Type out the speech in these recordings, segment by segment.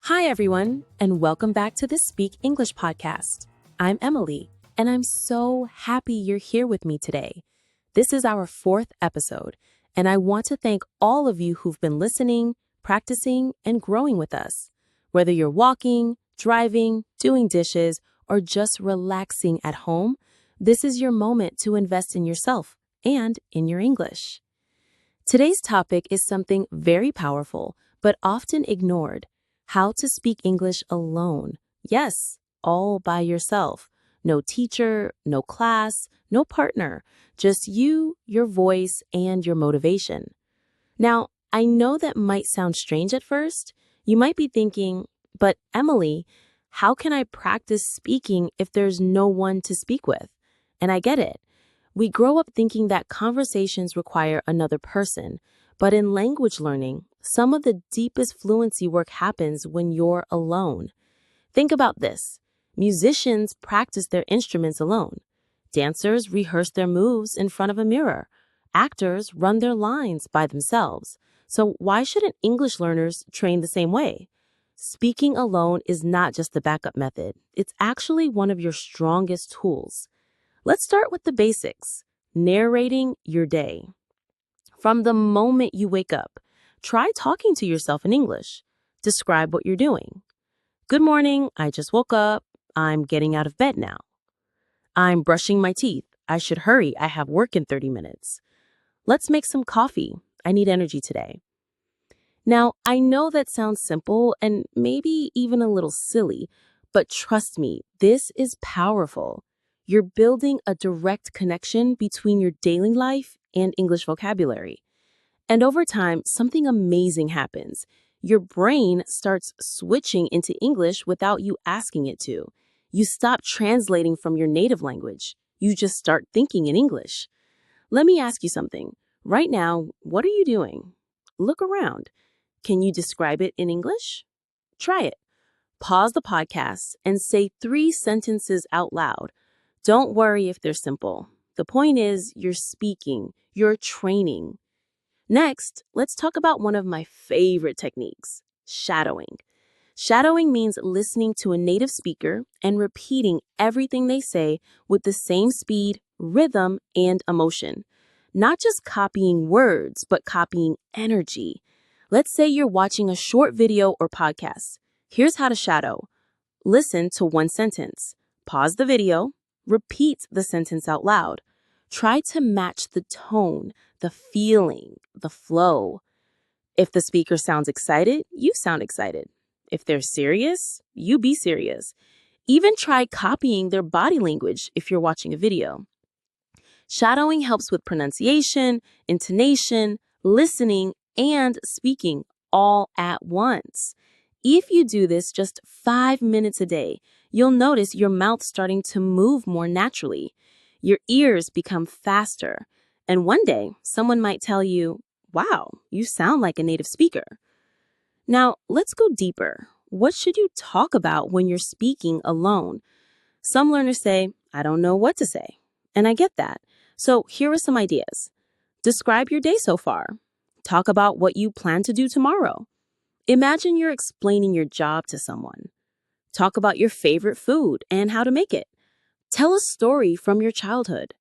Hi, everyone, and welcome back to the Speak English podcast. I'm Emily, and I'm so happy you're here with me today. This is our 4th episode, and I want to thank all of you who've been listening, practicing, and growing with us. Whether you're walking, driving, doing dishes, or just relaxing at home, this is your moment to invest in yourself and in your English. Today's topic is something very powerful, but often ignored. How to speak English alone. Yes, all by yourself. No teacher, no class, no partner. Just you, your voice, and your motivation. Now, I know that might sound strange at first. You might be thinking, but Emily, how can I practice speaking if there's no one to speak with? And I get it. We grow up thinking that conversations require another person. But in language learning, some of the deepest fluency work happens when you're alone. Think about this. Musicians practice their instruments alone. Dancers rehearse their moves in front of a mirror. Actors run their lines by themselves. So why shouldn't English learners train the same way? Speaking alone is not just the backup method. It's actually one of your strongest tools. Let's start with the basics. Narrating your day. From the moment you wake up, try talking to yourself in English. Describe what you're doing. Good morning, I just woke up. I'm getting out of bed now. I'm brushing my teeth. I should hurry. I have work in 30 minutes. Let's make some coffee. I need energy today. Now, I know that sounds simple and maybe even a little silly, but trust me, this is powerful. You're building a direct connection between your daily life and English vocabulary. And over time, something amazing happens. Your brain starts switching into English without you asking it to. You stop translating from your native language. You just start thinking in English. Let me ask you something. Right now, what are you doing? Look around. Can you describe it in English? Try it. Pause the podcast and say 3 sentences out loud. Don't worry if they're simple. The point is, you're speaking, you're training. Next, let's talk about one of my favorite techniques, shadowing. Shadowing means listening to a native speaker and repeating everything they say with the same speed, rhythm, and emotion. Not just copying words, but copying energy. Let's say you're watching a short video or podcast. Here's how to shadow. Listen to one sentence. Pause the video. Repeat the sentence out loud. Try to match the tone, the feeling, the flow. If the speaker sounds excited, you sound excited. If they're serious, you be serious. Even try copying their body language if you're watching a video. Shadowing helps with pronunciation, intonation, listening, and speaking all at once. If you do this just 5 minutes a day, you'll notice your mouth starting to move more naturally. Your ears become faster. And one day, someone might tell you, wow, you sound like a native speaker. Now, let's go deeper. What should you talk about when you're speaking alone? Some learners say, I don't know what to say. And I get that. So here are some ideas. Describe your day so far. Talk about what you plan to do tomorrow. Imagine you're explaining your job to someone. Talk about your favorite food and how to make it. Tell a story from your childhood.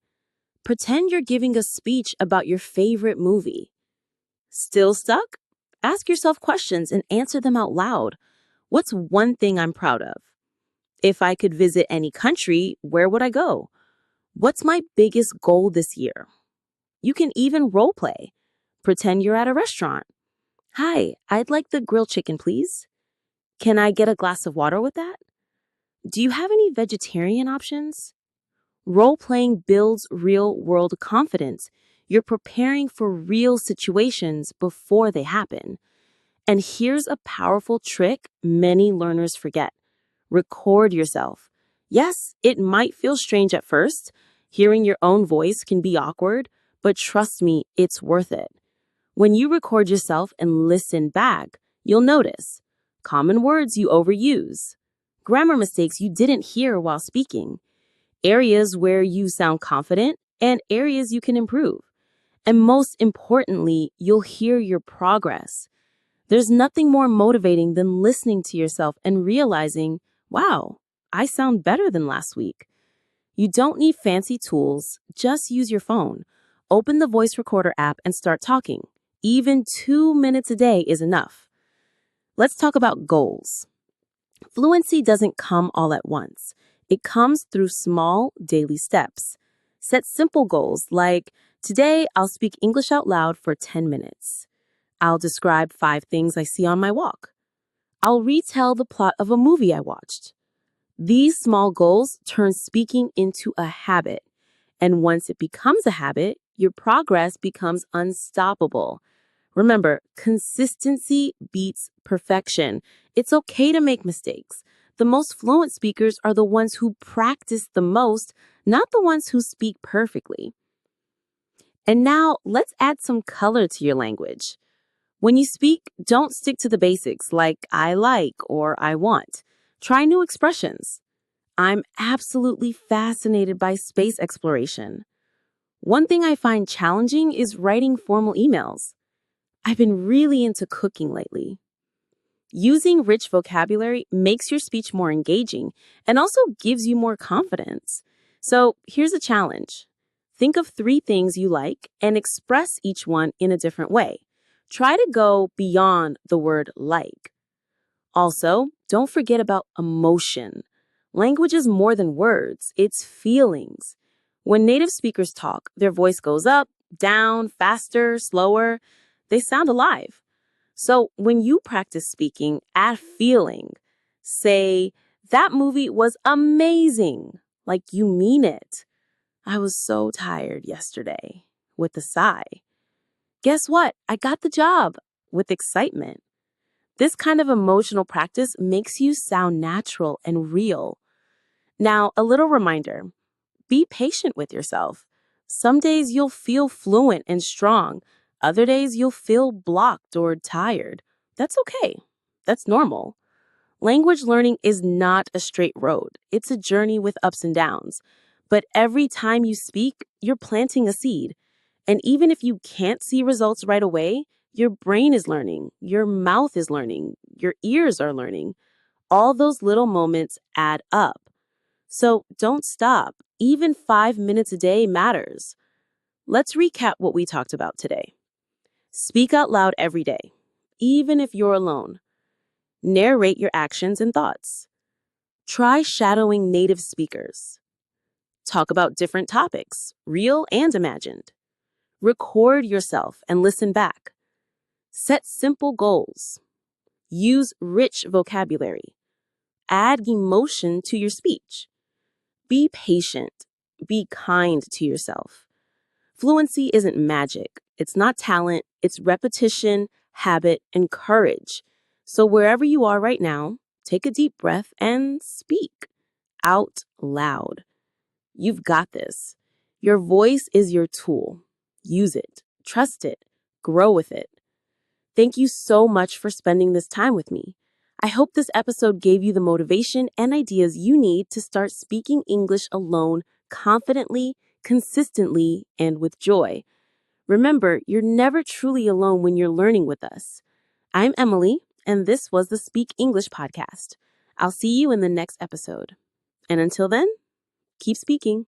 Pretend you're giving a speech about your favorite movie. Still stuck? Ask yourself questions and answer them out loud. What's one thing I'm proud of? If I could visit any country, where would I go? What's my biggest goal this year? You can even role play. Pretend you're at a restaurant. Hi, I'd like the grilled chicken, please. Can I get a glass of water with that? Do you have any vegetarian options? Role-playing builds real-world confidence. You're preparing for real situations before they happen. And here's a powerful trick many learners forget. Record yourself. Yes, it might feel strange at first. Hearing your own voice can be awkward, but trust me, it's worth it. When you record yourself and listen back, you'll notice common words you overuse, grammar mistakes you didn't hear while speaking, areas where you sound confident, and areas you can improve. And most importantly, you'll hear your progress. There's nothing more motivating than listening to yourself and realizing, wow, I sound better than last week. You don't need fancy tools, just use your phone. Open the voice recorder app and start talking. Even 2 minutes a day is enough. Let's talk about goals. Fluency doesn't come all at once. It comes through small daily steps. Set simple goals like, today I'll speak English out loud for 10 minutes. I'll describe 5 things I see on my walk. I'll retell the plot of a movie I watched. These small goals turn speaking into a habit. And once it becomes a habit, your progress becomes unstoppable. Remember, consistency beats perfection. It's okay to make mistakes. The most fluent speakers are the ones who practice the most, not the ones who speak perfectly. And now let's add some color to your language. When you speak, don't stick to the basics like I like or I want. Try new expressions. I'm absolutely fascinated by space exploration. One thing I find challenging is writing formal emails. I've been really into cooking lately. Using rich vocabulary makes your speech more engaging and also gives you more confidence. So here's a challenge. Think of 3 things you like and express each one in a different way. Try to go beyond the word like. Also, don't forget about emotion. Language is more than words, it's feelings. When native speakers talk, their voice goes up, down, faster, slower. They sound alive. So when you practice speaking, add feeling. Say, that movie was amazing, like you mean it. I was so tired yesterday, with a sigh. Guess what? I got the job, with excitement. This kind of emotional practice makes you sound natural and real. Now, a little reminder, be patient with yourself. Some days you'll feel fluent and strong. Other days you'll feel blocked or tired. That's okay. That's normal. Language learning is not a straight road. It's a journey with ups and downs. But every time you speak, you're planting a seed. And even if you can't see results right away, your brain is learning, your mouth is learning, your ears are learning. All those little moments add up. So don't stop. Even 5 minutes a day matters. Let's recap what we talked about today. Speak out loud every day, even if you're alone. Narrate your actions and thoughts. Try shadowing native speakers. Talk about different topics, real and imagined. Record yourself and listen back. Set simple goals. Use rich vocabulary. Add emotion to your speech. Be patient. Be kind to yourself. Fluency isn't magic. It's not talent. It's repetition, habit, and courage. So wherever you are right now, take a deep breath and speak out loud. You've got this. Your voice is your tool. Use it. Trust it. Grow with it. Thank you so much for spending this time with me. I hope this episode gave you the motivation and ideas you need to start speaking English alone confidently, consistently, and with joy. Remember, you're never truly alone when you're learning with us. I'm Emily, and this was the Speak English podcast. I'll see you in the next episode. And until then, keep speaking.